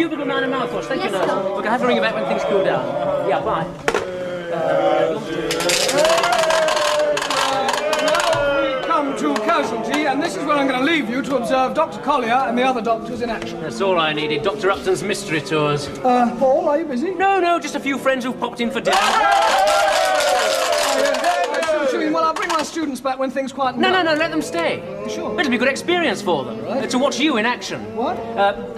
cubicle 9 and mouthwash. Thank you, Yes, nurse. sir. Look, I have to ring you back when things cool down. Yeah, bye. Come to casualty, and this is where I'm going to leave you to observe Dr. Collier and the other doctors in action. That's all I needed. Dr. Upton's mystery tours. Paul, are you busy? No, just a few friends who've popped in for dinner. Well, I'll bring my students back when things quieten No, down. let them stay. Sure. It'll be a good experience for them. Right. To watch you in action. What?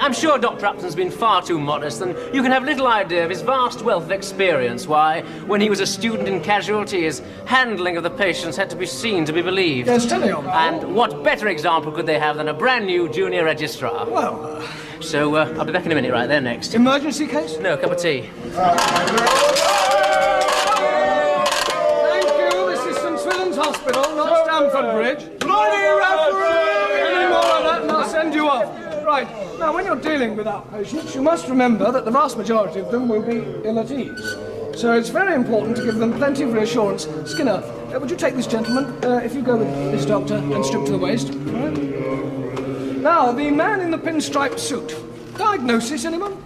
I'm sure Dr. Upton's been far too modest, and you can have little idea of his vast wealth of experience. Why, when he was a student in casualty, his handling of the patients had to be seen to be believed. Yes, tell me on that. And what better example could they have than a brand new junior registrar? Well, So, I'll be back in a minute, right? They're next. emergency case? No, a cup of tea. Hospital, not Stamford Bridge. Bloody referee! Any more of that and I'll send you off. Right, now when you're dealing with our patients, you must remember that the vast majority of them will be ill at ease. So it's very important to give them plenty of reassurance. Skinner, would you take this gentleman, if you go with this doctor, and strip to the waist? All right. Now, the man in the pinstripe suit. Diagnosis, anyone?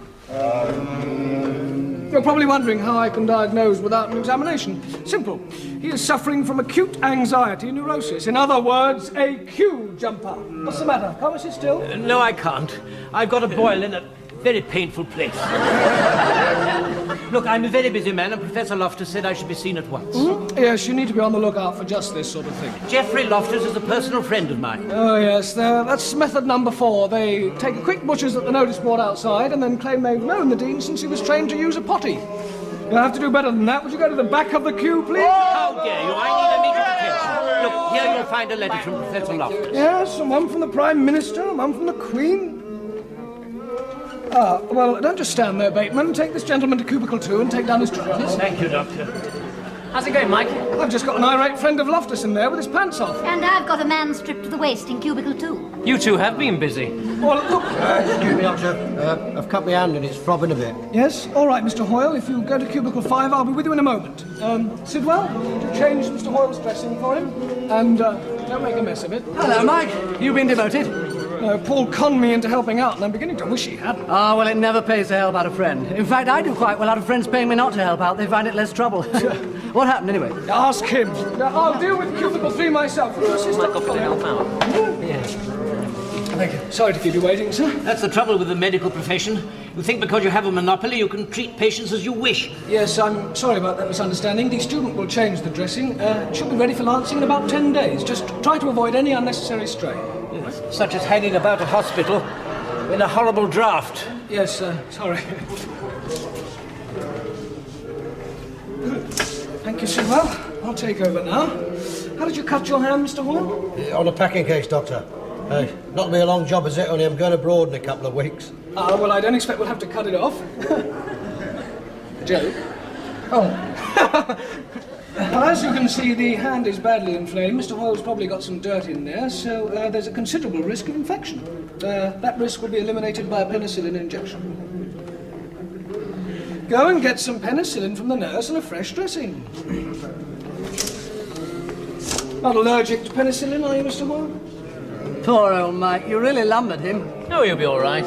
You're probably wondering how I can diagnose without an examination. Simple. He is suffering from acute anxiety neurosis. In other words, a queue jumper. What's the matter? Can't we sit still? No, I can't. I've got a boil in a very painful place. Look, I'm a very busy man, and Professor Loftus said I should be seen at once. Mm-hmm. Yes, you need to be on the lookout for just this sort of thing. Geoffrey Loftus is a personal friend of mine. Oh, yes. That's method number 4. They take a quick butchers at the notice board outside and then claim they've known the dean since he was trained to use a potty. You'll have to do better than that. Would you go to the back of the queue, please? How dare you? I need immediate attention. Look, here you'll find a letter from Professor Loftus. Yes, and one from the Prime Minister, and one from the Queen. Well, don't just stand there, Bateman. Take this gentleman to cubicle 2 and take down his trousers. Thank you, Doctor. How's it going, Mike? I've just got an irate friend of Loftus in there with his pants off. And I've got a man stripped to the waist in cubicle 2. You two have been busy. Well, look... Excuse me, Doctor. I've cut my hand and it's throbbing a bit. Yes? All right, Mr. Hoyle. If you go to cubicle 5, I'll be with you in a moment. Sidwell, would you change Mr. Hoyle's dressing for him? And don't make a mess of it. Hello, Mike. You've been demoted? Paul conned me into helping out, and I'm beginning to wish he hadn't. Ah, well, it never pays to help out a friend. In fact, I do quite well out of friends paying me not to help out. They find it less trouble. What happened, anyway? Ask him. I'll deal with cubicle 3 myself. Michael, can help out? Yes. Thank you. Sorry to keep you waiting, sir. That's the trouble with the medical profession. You think because you have a monopoly you can treat patients as you wish. Yes, I'm sorry about that misunderstanding. The student will change the dressing. It should be ready for lancing in about 10 days. Just try to avoid any unnecessary strain. Yes. Such as hanging about a hospital in a horrible draft. Yes, sorry. Thank you, Sidwell. I'll take over now. How did you cut your hand, Mr. Hoyle? On a packing case, Doctor. Not going to be a long job, is it? Only I'm going abroad in a couple of weeks. Well, I don't expect we'll have to cut it off. Joe? Oh. Well, as you can see, the hand is badly inflamed. Mr. Hoyle's probably got some dirt in there, so there's a considerable risk of infection. That risk will be eliminated by a penicillin injection. Go and get some penicillin from the nurse and a fresh dressing. Not allergic to penicillin, are you, Mr. Hoyle? Poor old Mike. You really lumbered him. No, you'll be all right.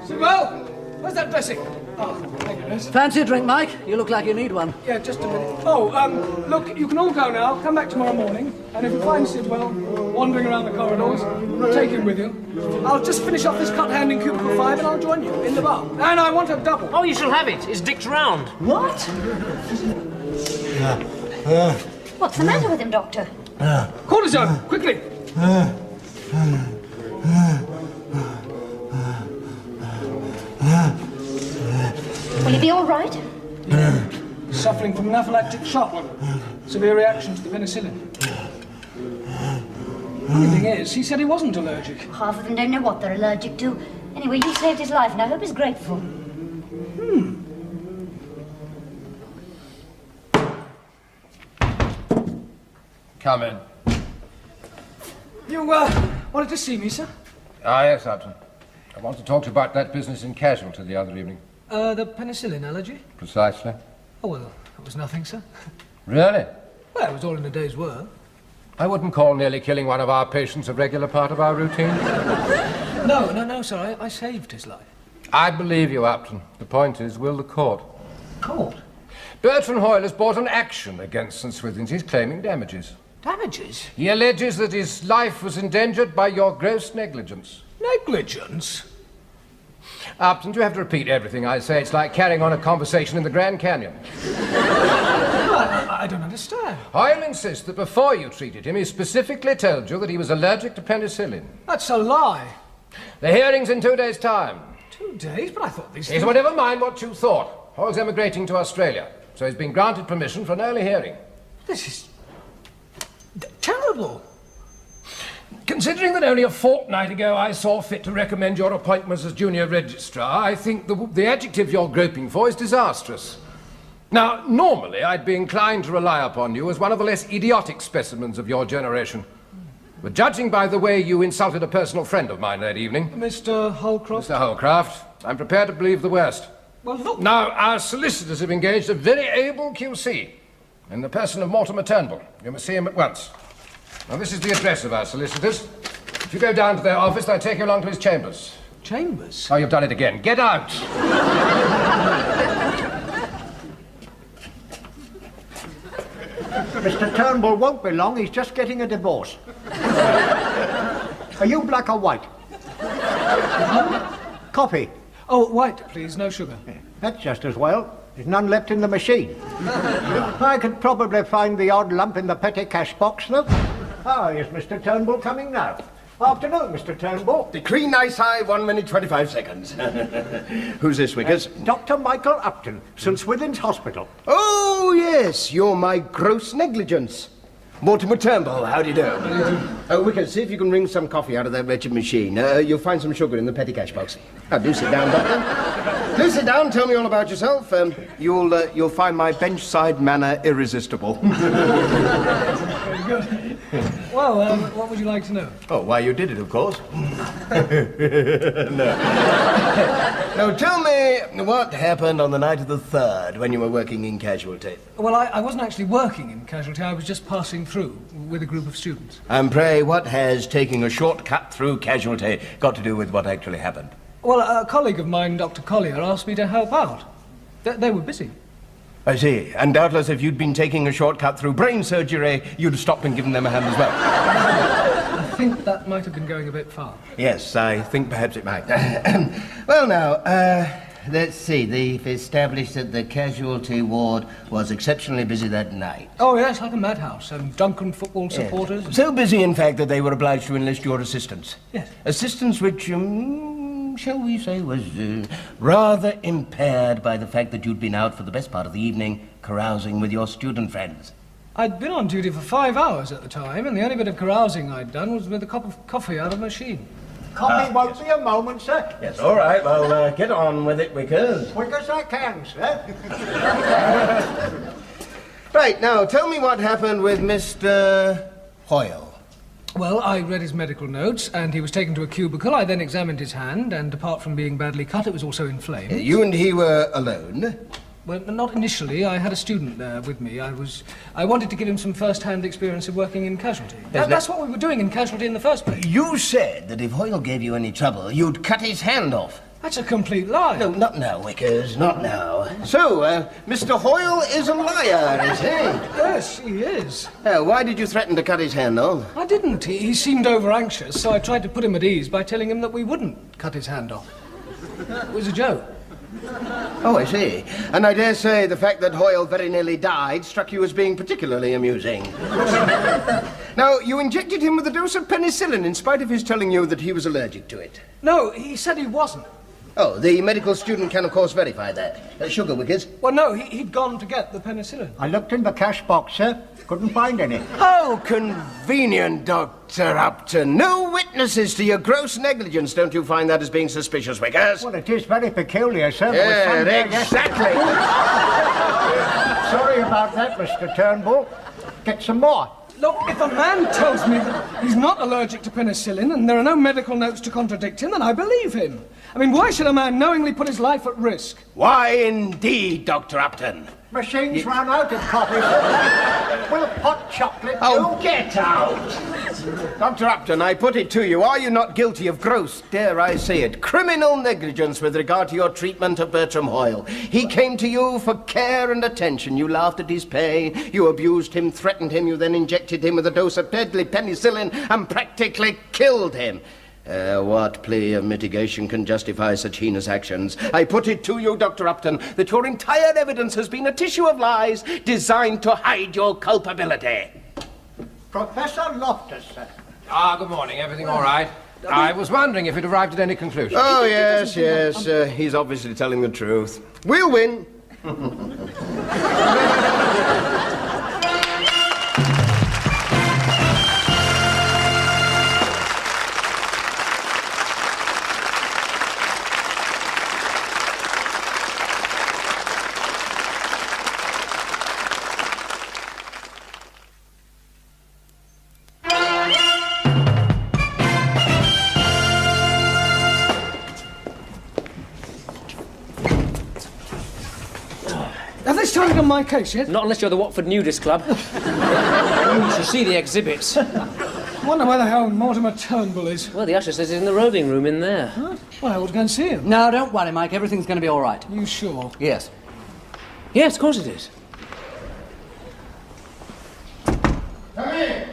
Sidwell, where's that dressing? Oh, thank you, nurse. Fancy a drink, Mike? You look like you need one. Yeah, just a minute. Oh, look, you can all go now. Come back tomorrow morning. And if you find Sidwell wandering around the corridors, take him with you. I'll just finish off this cut hand in cubicle 5 and I'll join you in the bar. And I want a double. Oh, you shall have it. It's Dick's round. What? What's the matter with him, Doctor? Cortisone, quickly. Will he be all right? Suffering from anaphylactic shock. Severe reaction to the penicillin. Funny thing is, he said he wasn't allergic. Half of them don't know what they're allergic to. Anyway, you saved his life, and I hope he's grateful. Come in. You, wanted to see me, sir? Ah, yes, Upton. I want to talk to you about that business in Casualty the other evening. The penicillin allergy? Precisely. Oh, well, it was nothing, sir. Really? Well, it was all in a day's work. I wouldn't call nearly killing one of our patients a regular part of our routine. No, sir, I saved his life. I believe you, Upton. The point is, will the court? Court? Bertrand Hoyle has brought an action against St. Swithin's. He's claiming damages. Damages? He alleges that his life was endangered by your gross negligence. Negligence? Upton, do you have to repeat everything I say? It's like carrying on a conversation in the Grand Canyon. I don't understand. Hoyle insists that before you treated him, he specifically told you that he was allergic to penicillin. That's a lie. The hearing's in 2 days' time. 2 days? But I thought these Yes, well, never mind what you thought. Hoyle's emigrating to Australia, so he's been granted permission for an early hearing. This is terrible. Considering that only a fortnight ago I saw fit to recommend your appointment as junior registrar, I think the adjective you're groping for is disastrous. Now, normally I'd be inclined to rely upon you as one of the less idiotic specimens of your generation. But judging by the way you insulted a personal friend of mine that evening... Mr. Holcroft? Mr. Holcroft, I'm prepared to believe the worst. Well, look... Now, our solicitors have engaged a very able QC in the person of Mortimer Turnbull. You must see him at once. Now, this is the address of our solicitors. If you go down to their office, they'll take you along to his chambers. Chambers? Oh, you've done it again. Get out! Mr. Turnbull won't be long. He's just getting a divorce. Are you black or white? Coffee. Oh, white, please. No sugar. That's just as well. There's none left in the machine. I could probably find the odd lump in the petty cash box, though. Ah, is Mr. Turnbull coming now? Afternoon, Mr. Turnbull. Decree nice high, 1 minute 25 seconds. Who's this, Wickers? Dr. Michael Upton, St. Swithin's Hospital. Oh, yes, you're my gross negligence. Mortimer Turnbull, how do you do? Wickers, see if you can wring some coffee out of that wretched machine. You'll find some sugar in the petty cash box. Now, do sit down, Doctor. Do sit down, tell me all about yourself. You'll find my bench-side manner irresistible. Very good. Well, what would you like to know? Oh, why you did it, of course. No. Now, tell me what happened on the night of the 3rd when you were working in casualty. Well, I wasn't actually working in casualty. I was just passing through with a group of students. And pray, what has taking a shortcut through casualty got to do with what actually happened? Well, a colleague of mine, Dr. Collier, asked me to help out. They were busy. I see. And doubtless if you'd been taking a shortcut through brain surgery, you'd have stopped and given them a hand as well. I think that might have been going a bit far. Yes, I think perhaps it might. Well, now, let's see. They've established that the casualty ward was exceptionally busy that night. Oh, yes, like a madhouse. And drunken football supporters. Yes. So busy, in fact, that they were obliged to enlist your assistance. Yes. Assistance which, shall we say, was rather impaired by the fact that you'd been out for the best part of the evening carousing with your student friends. I'd been on duty for 5 hours at the time, and the only bit of carousing I'd done was with a cup of coffee out of a machine. Coffee won't be a moment, sir. Yes, all right. Well, get on with it, Wickers. Quick as I can, sir. Right, now, tell me what happened with Mr. Hoyle. Well, I read his medical notes, and he was taken to a cubicle. I then examined his hand, and apart from being badly cut, it was also inflamed. You and he were alone? Well, not initially. I had a student there with me. I wanted to give him some first-hand experience of working in casualty. That's what we were doing in casualty in the first place. You said that if Hoyle gave you any trouble, you'd cut his hand off. That's a complete lie. No, not now, Wickers, not now. So, Mr. Hoyle is a liar, is he? Yes, he is. Why did you threaten to cut his hand off? I didn't. He seemed over-anxious, so I tried to put him at ease by telling him that we wouldn't cut his hand off. It was a joke. Oh, I see. And I dare say the fact that Hoyle very nearly died struck you as being particularly amusing. Now, you injected him with a dose of penicillin in spite of his telling you that he was allergic to it. No, he said he wasn't. Oh, the medical student can, of course, verify that. Sugar, Wickers? Well, no, he'd gone to get the penicillin. I looked in the cash box, sir. Couldn't find any. How convenient, Dr. Upton. No witnesses to your gross negligence. Don't you find that as being suspicious, Wickers? Well, it is very peculiar, sir. Yeah, exactly. Sorry about that, Mr. Turnbull. Get some more. Look, if a man tells me that he's not allergic to penicillin and there are no medical notes to contradict him, then I believe him. I mean, why should a man knowingly put his life at risk? Why, indeed, Dr. Upton? Machine's run out of coffee, sir. Will hot chocolate Oh, get out! Dr. Upton, I put it to you, are you not guilty of gross, dare I say it, criminal negligence with regard to your treatment of Bertram Hoyle? He came to you for care and attention. You laughed at his pain, you abused him, threatened him, you then injected him with a dose of deadly penicillin and practically killed him. What plea of mitigation can justify such heinous actions? I put it to you, Dr. Upton, that your entire evidence has been a tissue of lies designed to hide your culpability. Professor Loftus, sir. Good morning. Everything all right? I was wondering if you'd arrived at any conclusion. Oh, yes, he's obviously telling the truth. We'll win. Have they started on my case yet? Not unless you're the Watford Nudist Club. You should see the exhibits. I wonder where the hell Mortimer Turnbull is. Well, the usher says he's in the roving room in there. Huh? Well, I ought to go and see him. No, don't worry, Mike. Everything's going to be all right. You sure? Yes. Yes, of course it is. Come in.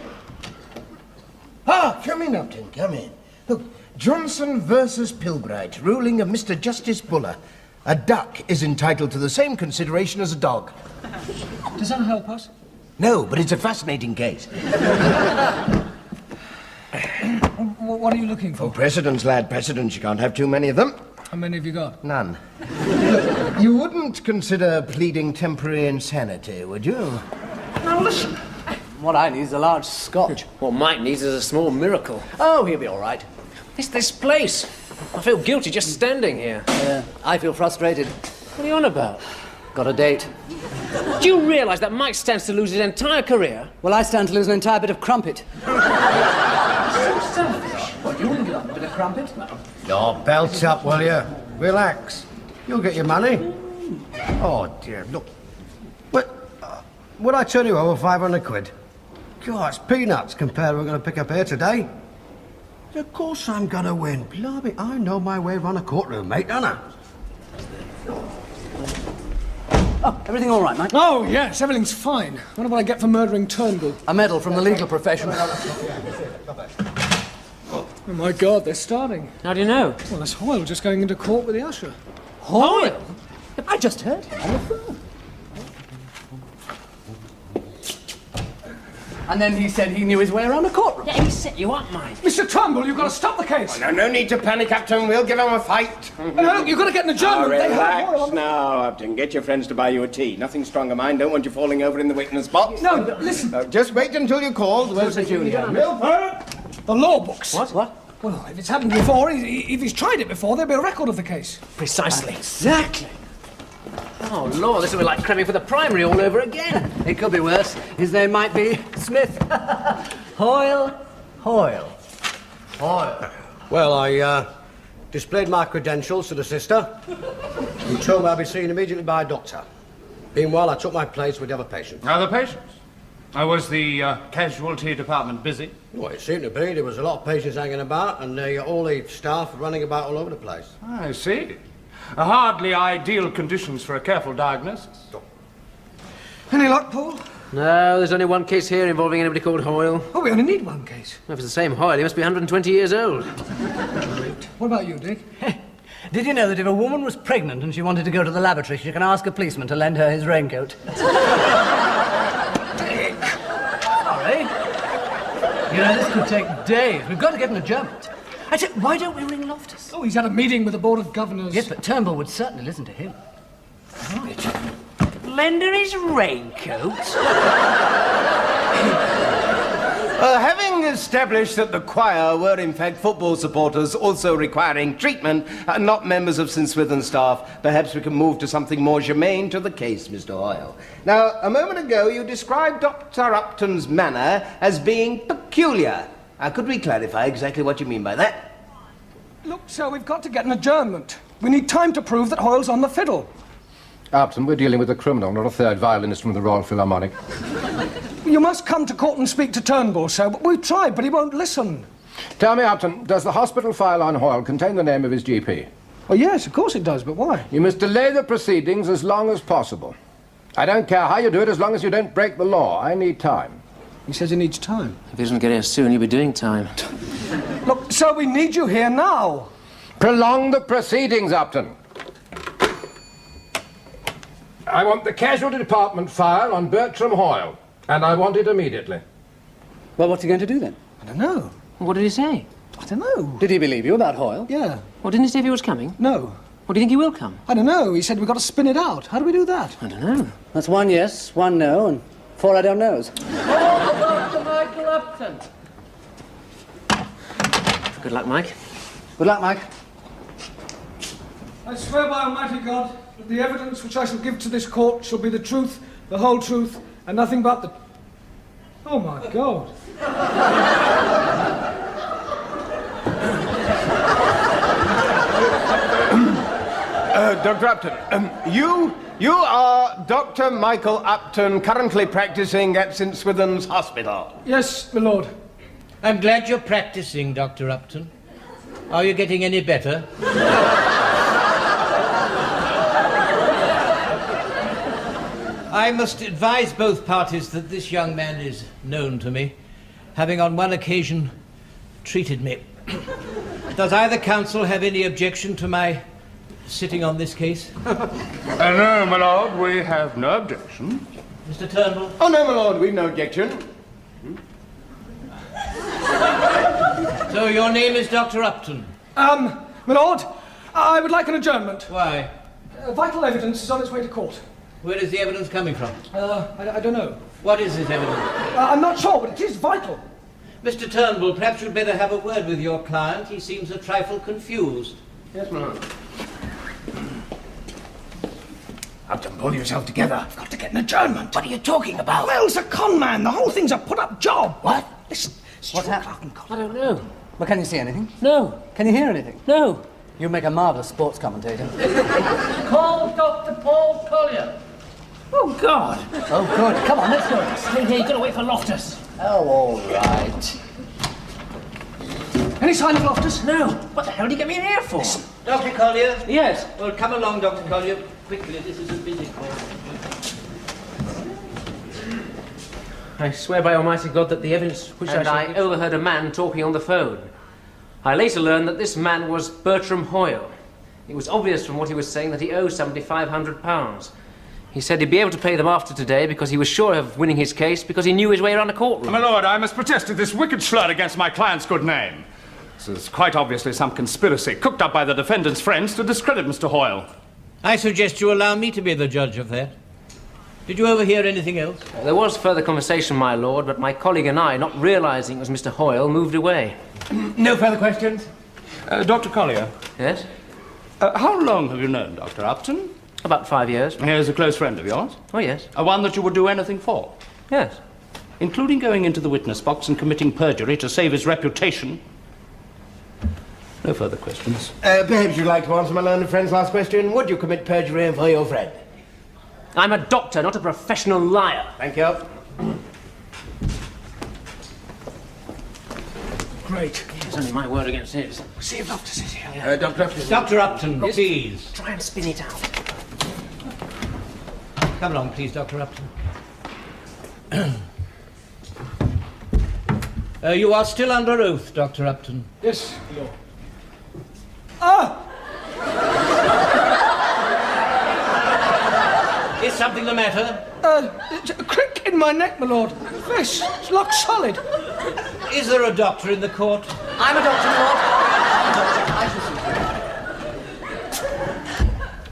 Come in, Upton, come in. Look, Johnson versus Pilbright, ruling of Mr. Justice Buller. A duck is entitled to the same consideration as a dog. Does that help us? No, but it's a fascinating case. What are you looking for? Oh, precedents, lad, precedents. You can't have too many of them. How many have you got? None. You wouldn't consider pleading temporary insanity, would you? Now, listen. What I need is a large scotch. What Mike needs is a small miracle. Oh, he'll be all right. It's this place. I feel guilty just standing here. I feel frustrated. What are you on about? Got a date. Do you realise that Mike stands to lose his entire career? Well, I stand to lose an entire bit of crumpet. So selfish. What, you wouldn't give up a bit of crumpet? Oh, belt up, will you? Relax. You'll get your money. Oh, dear, look. Would I turn you over 500 quid? God, it's peanuts compared to what we're going to pick up here today. Of course I'm going to win. Blimey, I know my way around a courtroom, mate, don't I? Oh, everything all right, Mike? Oh, yes, everything's fine. I wonder what I get for murdering Turnbull. A medal from the legal profession. Oh, my God, they're starting. How do you know? Well, that's Hoyle just going into court with the usher. Hoyle? I just heard him on the phone. And then he said he knew his way around a courtroom. Yeah, he set you up, Mike. Mr. Turnbull, you've got to stop the case. No need to panic, Upton. We'll give him a fight. No, look, you've got to get an adjournment. They have Hoyle Relax on- now, Upton. Get your friends to buy you a tea. Nothing stronger, mind. Don't want you falling over in the witness box. No, listen. Just wait until you're called. Where's the junior? Milford! The law books. What? Well, if it's happened before, if he's tried it before, there'll be a record of the case. Precisely. Exactly. Oh, Lord, this will be like cramming for the primary all over again. It could be worse. His name might be Smith. Hoyle. Well, I displayed my credentials to the sister, who told me I'd be seen immediately by a doctor. Meanwhile, I took my place with the other patients. Other patients? Was the casualty department busy? Well, it seemed to be. There was a lot of patients hanging about, and all the staff running about all over the place. I see. Hardly ideal conditions for a careful diagnosis. Any luck, Paul? No, there's only one case here involving anybody called Hoyle. Oh, we only need one case. If it's the same Hoyle, he must be 120 years old. What about you, Dick? Did you know that if a woman was pregnant and she wanted to go to the lavatory, she can ask a policeman to lend her his raincoat? Sorry. You know, this could take days. We've got to get an adjournment. I said, why don't we ring Loftus? Oh, he's had a meeting with the Board of Governors. Yes, but Turnbull would certainly listen to him. Right. Lend her his raincoat? Having established that the choir were in fact football supporters also requiring treatment and not members of St. Swithin's staff, perhaps we can move to something more germane to the case, Mr. Hoyle. Now, a moment ago you described Dr. Upton's manner as being peculiar. Could we clarify exactly what you mean by that? Look, sir, we've got to get an adjournment. We need time to prove that Hoyle's on the fiddle. Upton, we're dealing with a criminal, not a third violinist from the Royal Philharmonic. You must come to court and speak to Turnbull, sir. But we've tried, but he won't listen. Tell me, Upton, does the hospital file on Hoyle contain the name of his GP? Oh, yes, of course it does, but why? You must delay the proceedings as long as possible. I don't care how you do it, as long as you don't break the law. I need time. He says he needs time. If he doesn't get here soon, he'll be doing time. Look, sir, we need you here now. Prolong the proceedings, Upton. I want the casualty department file on Bertram Hoyle, and I want it immediately. Well, what's he going to do then? I don't know. What did he say? I don't know. Did he believe you about Hoyle? Yeah. Well, didn't he say if he was coming? No. Well, do you think he will come? I don't know. He said we've got to spin it out. How do we do that? I don't know. That's 1 yes, 1 no, and 4 I don't knows. Dr. Michael Upton. Good luck, Mike. Good luck, Mike. I swear by Almighty God that the evidence which I shall give to this court shall be the truth, the whole truth, and nothing but the... Oh, my God. Dr. Upton, you are Dr. Michael Upton, currently practicing at St. Swithin's Hospital. Yes, my lord. I'm glad you're practicing, Dr. Upton. Are you getting any better? I must advise both parties that this young man is known to me, having on one occasion treated me. Does either counsel have any objection to my sitting on this case? No, my lord, we have no objection. Mr. Turnbull? Oh, no, my lord, we've no objection. So your name is Dr. Upton? My lord, I would like an adjournment. Why? Vital evidence is on its way to court. Where is the evidence coming from? I don't know. What is this evidence? I'm not sure, but it is vital. Mr. Turnbull, perhaps you'd better have a word with your client. He seems a trifle confused. Yes, my lord. Upton, pull yourself together. I've got to get an adjournment. What are you talking about? Well, it's a con man. The whole thing's a put-up job. What? Listen, What's happening? I don't know. Well, can you see anything? No. Can you hear anything? No. You make a marvellous sports commentator. Call Dr. Paul Collier. Oh, God. Oh, good. Come on, let's go. Stay here. You've got to wait for Loftus. Oh, all right. Any sign of Loftus? No. What the hell did you get me in here for? Dr. Collier? Yes. Well, come along, Dr. Collier. Quickly, this is a busy call. I swear by Almighty God that the evidence which I overheard a man talking on the phone. I later learned that this man was Bertram Hoyle. It was obvious from what he was saying that he owed somebody £500. He said he'd be able to pay them after today because he was sure of winning his case because he knew his way around the courtroom. My lord, I must protest at this wicked slur against my client's good name. This is quite obviously some conspiracy cooked up by the defendant's friends to discredit Mr. Hoyle. I suggest you allow me to be the judge of that. Did you overhear anything else? There was further conversation, my lord, but my colleague and I, not realising it was Mr. Hoyle, moved away. No further questions? Dr. Collier. Yes? How long have you known Dr. Upton? About 5 years. He is a close friend of yours? Oh, yes. One that you would do anything for? Yes. Including going into the witness box and committing perjury to save his reputation? No further questions. Perhaps you'd like to answer my learned friend's last question. Would you commit perjury for your friend? I'm a doctor, not a professional liar. Thank you. Great. It's only my word against his. See if Loftus is here. Dr. Upton. Dr. Upton, please. Try and spin it out. Come along, please, Dr. Upton. You are still under oath, Dr. Upton. Yes, my lord. Ah! Is something the matter? It's a crick in my neck, my lord. This, it's locked solid. Is there a doctor in the court? I'm a doctor,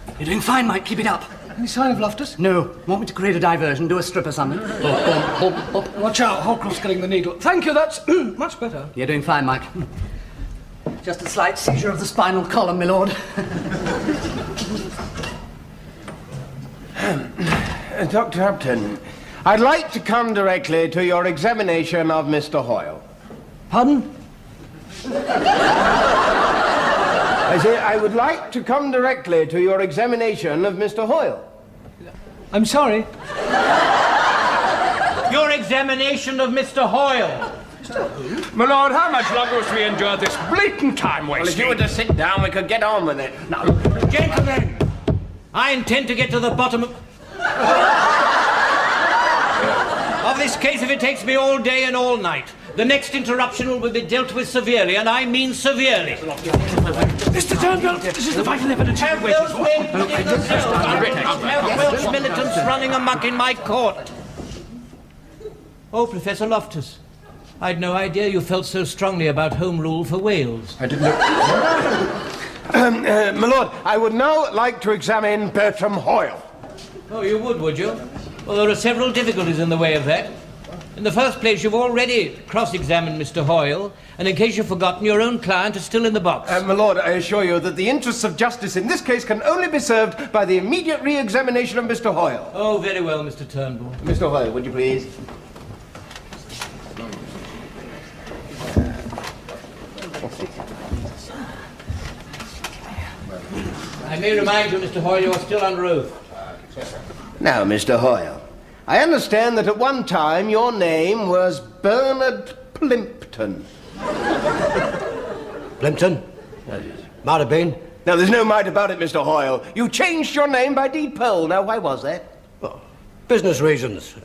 Lord. You're doing fine, Mike. Keep it up. Any sign of Loftus? No. Want me to create a diversion? Do a strip or something? Watch out, Holcroft's getting the needle. Thank you, that's much better. You're doing fine, Mike. Just a slight seizure of the spinal column, my lord. Dr. Upton, I'd like to come directly to your examination of Mr. Hoyle. Pardon? I say, I would like to come directly to your examination of Mr. Hoyle. I'm sorry. Your examination of Mr. Hoyle. My lord, how much longer must we endure this blatant time wasting? Well, if you were to sit down, we could get on with it. Now, gentlemen, I intend to get to the bottom of this case if it takes me all day and all night. The next interruption will be dealt with severely, and I mean severely. Mr. Turnbull, this is the vital evidence. Have those men put in the cell. Have Welsh militants running amok in my court. Oh, Professor Loftus, I'd no idea you felt so strongly about Home Rule for Wales. I didn't know. My lord, I would now like to examine Bertram Hoyle. Oh, you would you? Well, there are several difficulties in the way of that. In the first place, you've already cross-examined Mr. Hoyle, and in case you've forgotten, your own client is still in the box. My lord, I assure you that the interests of justice in this case can only be served by the immediate re-examination of Mr. Hoyle. Oh, very well, Mr. Turnbull. Mr. Hoyle, would you please? I may remind you, Mr. Hoyle, you are still under oath. Now, Mr. Hoyle, I understand that at one time your name was Bernard Plimpton. Plimpton? Might have been. Now, there's no might about it, Mr. Hoyle. You changed your name by deed poll. Now, why was that? Oh, business reasons.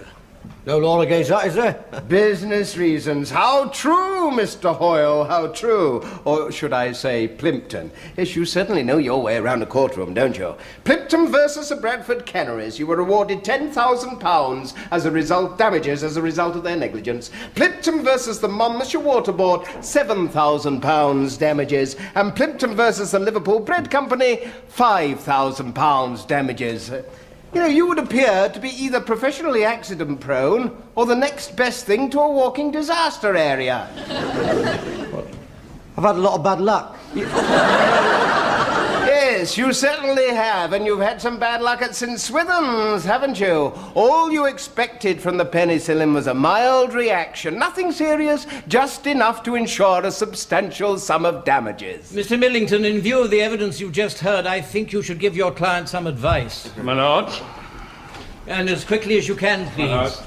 No law against that, is there? Business reasons. How true, Mr. Hoyle, how true. Or should I say Plimpton? Yes, you certainly know your way around a courtroom, don't you? Plimpton versus the Bradford Canneries. You were awarded £10,000 as a result, damages as a result of their negligence. Plimpton versus the Monmouthshire Water Board, £7,000 damages. And Plimpton versus the Liverpool Bread Company, £5,000 damages. You know, you would appear to be either professionally accident-prone or the next best thing to a walking disaster area. I've had a lot of bad luck. Yes, you certainly have, and you've had some bad luck at St. Swithin's, haven't you? All you expected from the penicillin was a mild reaction. Nothing serious, just enough to ensure a substantial sum of damages. Mr. Millington, in view of the evidence you've just heard, I think you should give your client some advice. My lord. And as quickly as you can, please.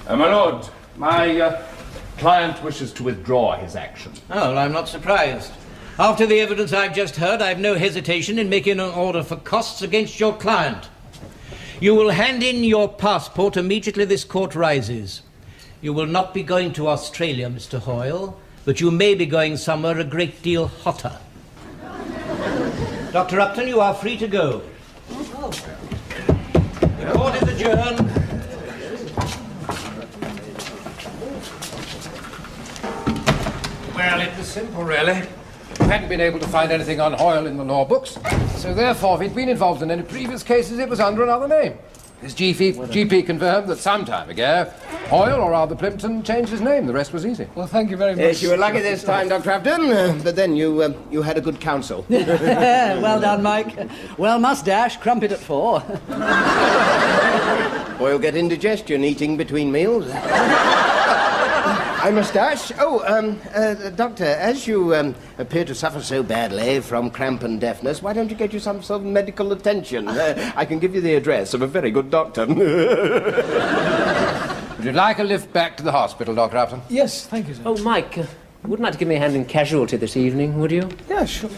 My lord, my client wishes to withdraw his action. Oh, well, I'm not surprised. After the evidence I've just heard, I've no hesitation in making an order for costs against your client. You will hand in your passport immediately this court rises. You will not be going to Australia, Mr. Hoyle, but you may be going somewhere a great deal hotter. Dr. Upton, you are free to go. The court is adjourned. Well, it was simple, really. We hadn't been able to find anything on Hoyle in the law books, so therefore, if he'd been involved in any previous cases, it was under another name. His GP confirmed that some time ago, Hoyle, or rather Plimpton, changed his name. The rest was easy. Well, thank you very much. Yes, you were lucky this time, Dr. Upton, but then you had a good counsel. Well done, Mike. Well, mustache, crumpet at 4. Or you'll get indigestion eating between meals. I moustache. Oh, Doctor, as you appear to suffer so badly from cramp and deafness, why don't you get you some sort of medical attention? I can give you the address of a very good doctor. Would you like a lift back to the hospital, Dr. Upton? Yes, thank you, sir. Oh, Mike, you wouldn't like to give me a hand in casualty this evening, would you? Yeah, sure.